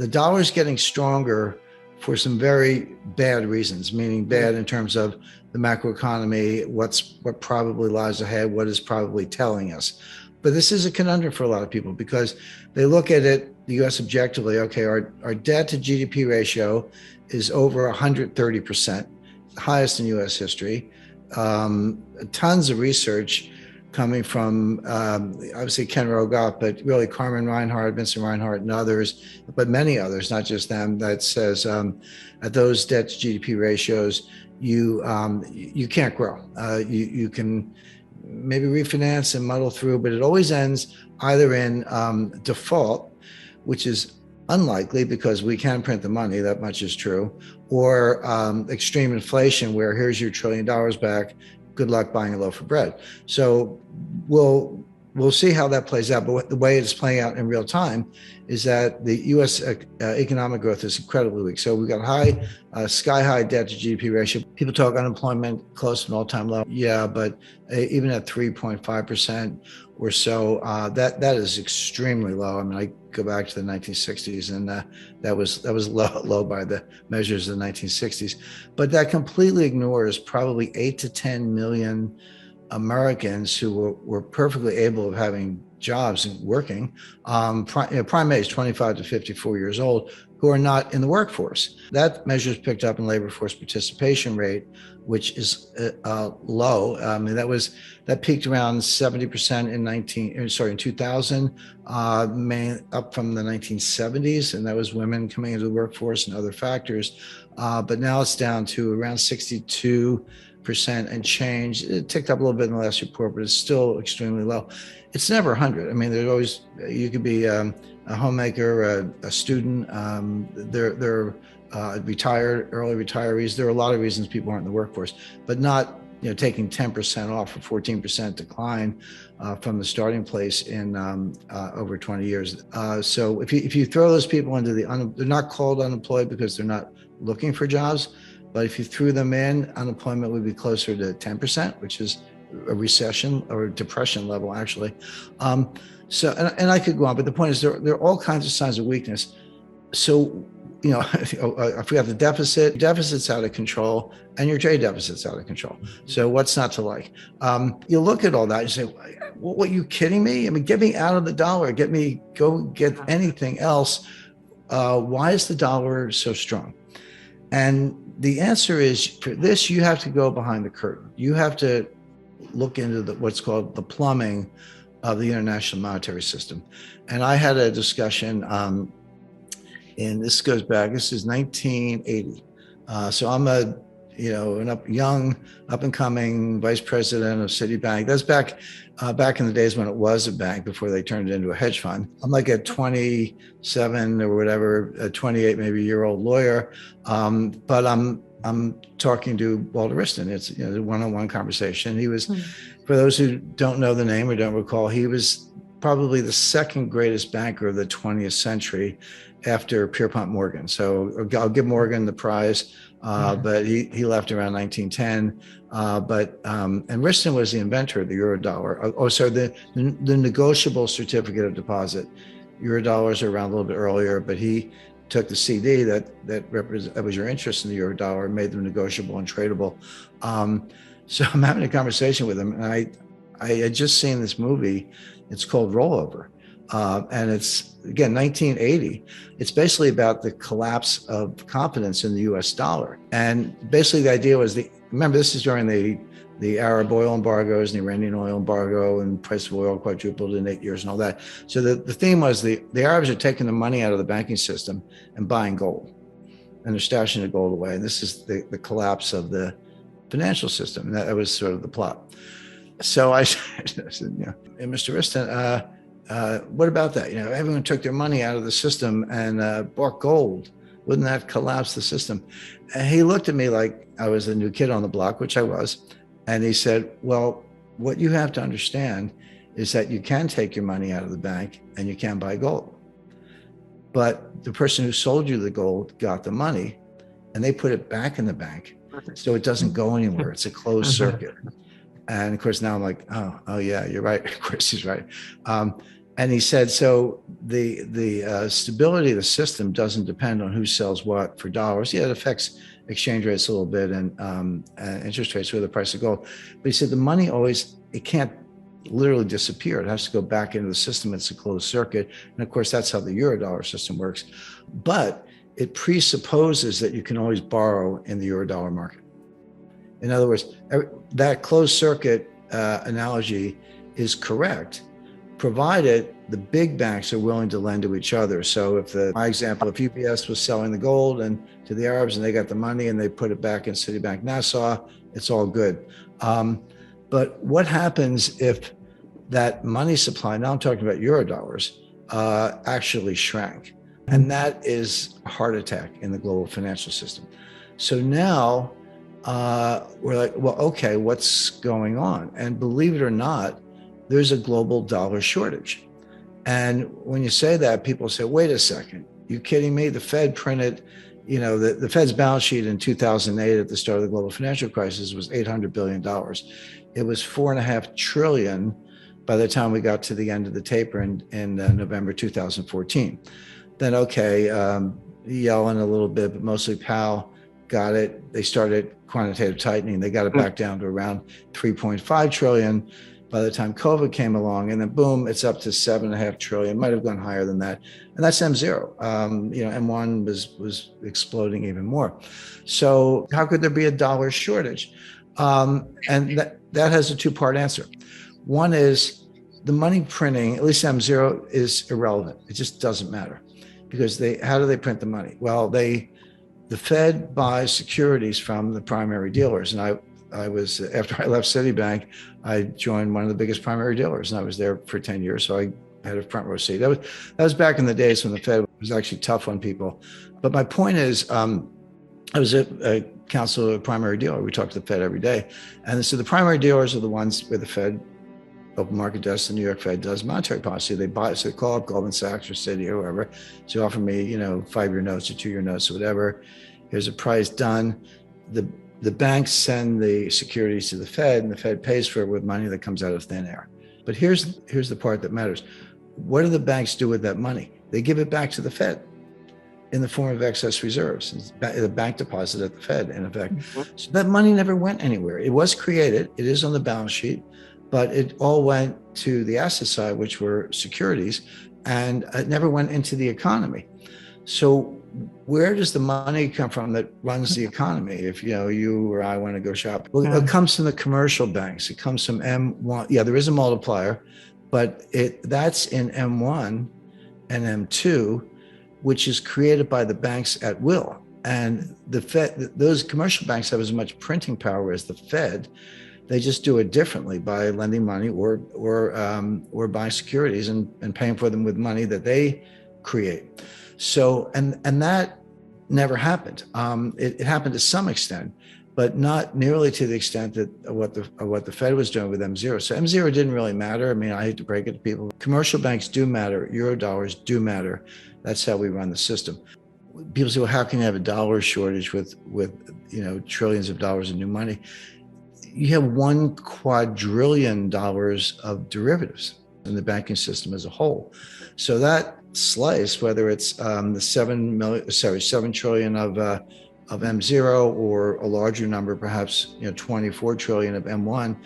the dollar's getting stronger for some very bad reasons, meaning bad in terms of the macroeconomy, what probably lies ahead, what is probably telling us. But this is a conundrum for a lot of people because they look at it, the US objectively, okay, our debt to GDP ratio is over 130%, highest in US history. Tons of research coming from obviously Ken Rogoff, but really Carmen Reinhart, Vincent Reinhart, and others, but many others, not just them, that says at those debt to GDP ratios, you can't grow. You can maybe refinance and muddle through, but it always ends either in default, which is unlikely because we can print the money, that much is true, or extreme inflation where here's your $1 trillion back, good luck buying a loaf of bread. So we'll see how that plays out. But the way it's playing out in real time is that the U.S. economic growth is incredibly weak. So we've got high, sky high debt to GDP ratio. People talk unemployment close to an all-time low. Yeah, but even at 3.5% or so, that is extremely low. I mean, I go back to the 1960s, and that was low by the measures of the 1960s. But that completely ignores probably 8 to 10 million Americans who were perfectly able of having jobs and working, prime age 25 to 54 years old, who are not in the workforce. That measure is picked up in labor force participation rate, which is low. I mean, that peaked around 70% in 2000, up from the 1970s, and that was women coming into the workforce and other factors. But now it's down to around 62% and change. It ticked up a little bit in the last report, but it's still extremely low. It's never 100. I mean, there's always, you could be a homemaker, a student, they're retired, early retirees. There are a lot of reasons people aren't in the workforce, but not taking 10% off or 14% decline from the starting place in over 20 years. So if you throw those people into they're not called unemployed because they're not looking for jobs, but if you threw them in, unemployment would be closer to 10%, which is a recession or depression level, actually. So, and I could go on, but the point is there are all kinds of signs of weakness. So, if we have the deficit's out of control, and your trade deficit's out of control. So what's not to like? You look at all that and say, what, are you kidding me? I mean, get me out of the dollar, go get anything else. Why is the dollar so strong? And the answer is, for this, you have to go behind the curtain. You have to look into what's called the plumbing of the international monetary system. And I had a discussion, and this goes back, this is 1980. So I'm an young, up and coming vice president of Citibank. That's back in the days when it was a bank before they turned it into a hedge fund. I'm like a 27 or whatever, a 28 maybe year old lawyer, but I'm talking to Walter Wriston. It's a one-on-one conversation. He was, for those who don't know the name or don't recall, he was probably the second greatest banker of the 20th century after Pierpont Morgan. So I'll give Morgan the prize, but he left around 1910. And Wriston was the inventor of the eurodollar. The negotiable certificate of deposit. Eurodollars are around a little bit earlier, but he took the CD that was your interest in the eurodollar and made them negotiable and tradable. So I'm having a conversation with him, and I had just seen this movie. It's called Rollover. And it's, again, 1980. It's basically about the collapse of confidence in the US dollar. And basically the idea was, remember, this is during the Arab oil embargoes and the Iranian oil embargo, and price of oil quadrupled in 8 years and all that. So the theme was the Arabs are taking the money out of the banking system and buying gold, and they're stashing the gold away. And this is the collapse of the financial system. And that was sort of the plot. So I said, hey, Mr. Wriston, what about that? Everyone took their money out of the system and bought gold. Wouldn't that collapse the system? And he looked at me like I was a new kid on the block, which I was. And he said, well, what you have to understand is that you can take your money out of the bank and you can buy gold. But the person who sold you the gold got the money and they put it back in the bank. So it doesn't go anywhere. It's a closed circuit. And of course, now I'm like, oh yeah, you're right. Of course, he's right. And he said, so the stability of the system doesn't depend on who sells what for dollars. Yeah, it affects exchange rates a little bit and interest rates with the price of gold. But he said the money always, it can't literally disappear. It has to go back into the system. It's a closed circuit. And of course, that's how the Eurodollar system works. But it presupposes that you can always borrow in the Eurodollar market. In other words, that closed circuit analogy is correct, provided the big banks are willing to lend to each other. So if my example, if UBS was selling the gold and to the Arabs and they got the money and they put it back in Citibank Nassau, it's all good. But what happens if that money supply, now I'm talking about Eurodollars, actually shrank? And that is a heart attack in the global financial system. So now we're like, well, okay, what's going on? And believe it or not, there's a global dollar shortage. And when you say that, people say, wait a second, you kidding me? The Fed printed, the Fed's balance sheet in 2008 at the start of the global financial crisis was $800 billion. It was $4.5 trillion by the time we got to the end of the taper in November 2014. Then, okay, Yellen a little bit, but mostly Powell got it. They started quantitative tightening. They got it back down to around 3.5 trillion by the time COVID came along. And then boom, it's up to 7.5 trillion, might have gone higher than that. And that's M0. M1 was exploding even more. So how could there be a dollar shortage? And that has a two-part answer. One is the money printing, at least M0, is irrelevant. It just doesn't matter. Because how do they print the money? Well, the Fed buys securities from the primary dealers. And I was, after I left Citibank, I joined one of the biggest primary dealers, and I was there for 10 years. So I had a front row seat. That was back in the days when the Fed was actually tough on people. But my point is, I was a counselor, a primary dealer. We talked to the Fed every day. And so the primary dealers are the ones where the Fed open market desk, the New York Fed does monetary policy. They buy, so they call up Goldman Sachs or Citi or whoever. So you offer me, 5-year notes or 2-year notes or whatever. Here's a price done. The banks send the securities to the Fed, and the Fed pays for it with money that comes out of thin air. But here's the part that matters. What do the banks do with that money? They give it back to the Fed in the form of excess reserves. The bank deposit at the Fed, in effect. Mm-hmm. So that money never went anywhere. It was created. It is on the balance sheet. But it all went to the asset side, which were securities, and it never went into the economy. So where does the money come from that runs the economy? If you or I want to go shop, well, it comes from the commercial banks. It comes from M1. Yeah, there is a multiplier, but that's in M1 and M2, which is created by the banks at will. And the Fed, those commercial banks have as much printing power as the Fed. They just do it differently by lending money or buying securities and paying for them with money that they create. So and that never happened. It happened to some extent, but not nearly to the extent that what the Fed was doing with M0. So M0 didn't really matter. I mean, I hate to break it to people. Commercial banks do matter. Eurodollars do matter. That's how we run the system. People say, well, how can you have a dollar shortage with trillions of dollars of new money? You have $1 quadrillion of derivatives in the banking system as a whole. So that slice, whether it's the 7 trillion of M0 or a larger number, perhaps 24 trillion of M1,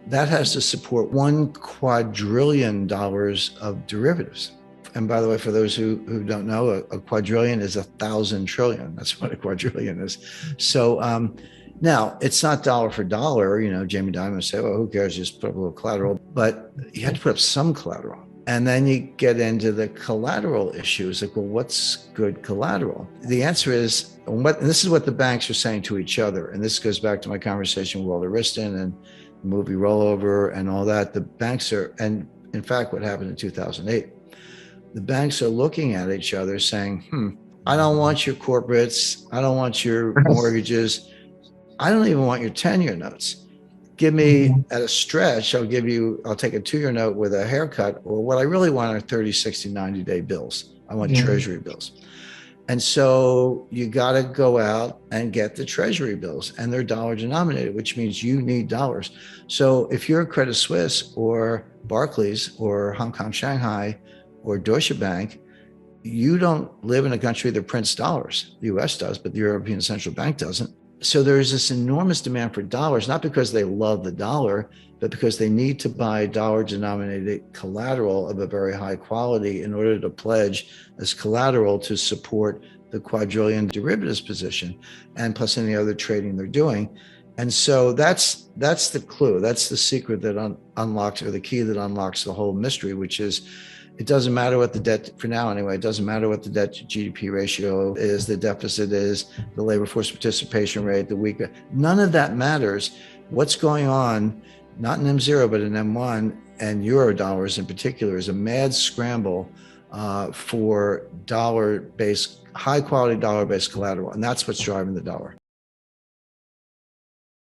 that has to support $1 quadrillion of derivatives. And by the way, for those who don't know, a quadrillion is 1,000 trillion. That's what a quadrillion is. So now, it's not dollar for dollar. Jamie Dimon would say, well, who cares? Just put up a little collateral. But you had to put up some collateral. And then you get into the collateral issues. Like, well, what's good collateral? The answer is, and this is what the banks are saying to each other. And this goes back to my conversation with Walter Wriston and the movie Rollover and all that. The banks are, and in fact, what happened in 2008, the banks are looking at each other saying, I don't want your corporates. I don't want your mortgages. I don't even want your 10-year notes. Give me, at a stretch, I'll take a 2-year note with a haircut, or what I really want are 30, 60, 90-day bills. I want treasury bills. And so you got to go out and get the treasury bills, and they're dollar denominated, which means you need dollars. So if you're Credit Suisse or Barclays or Hong Kong, Shanghai or Deutsche Bank, you don't live in a country that prints dollars. The US does, but the European Central Bank doesn't. So there's this enormous demand for dollars, not because they love the dollar, but because they need to buy dollar denominated collateral of a very high quality in order to pledge as collateral to support the quadrillion derivatives position and plus any other trading they're doing. And so that's the clue. That's the secret that unlocks, or the key that unlocks the whole mystery, which is it doesn't matter what the debt, for now anyway, it doesn't matter what the debt to GDP ratio is, the deficit is, the labor force participation rate, the weak, none of that matters. What's going on, not in M0, but in M1 and euro dollars in particular, is a mad scramble for dollar-based, high quality dollar-based collateral. And that's what's driving the dollar.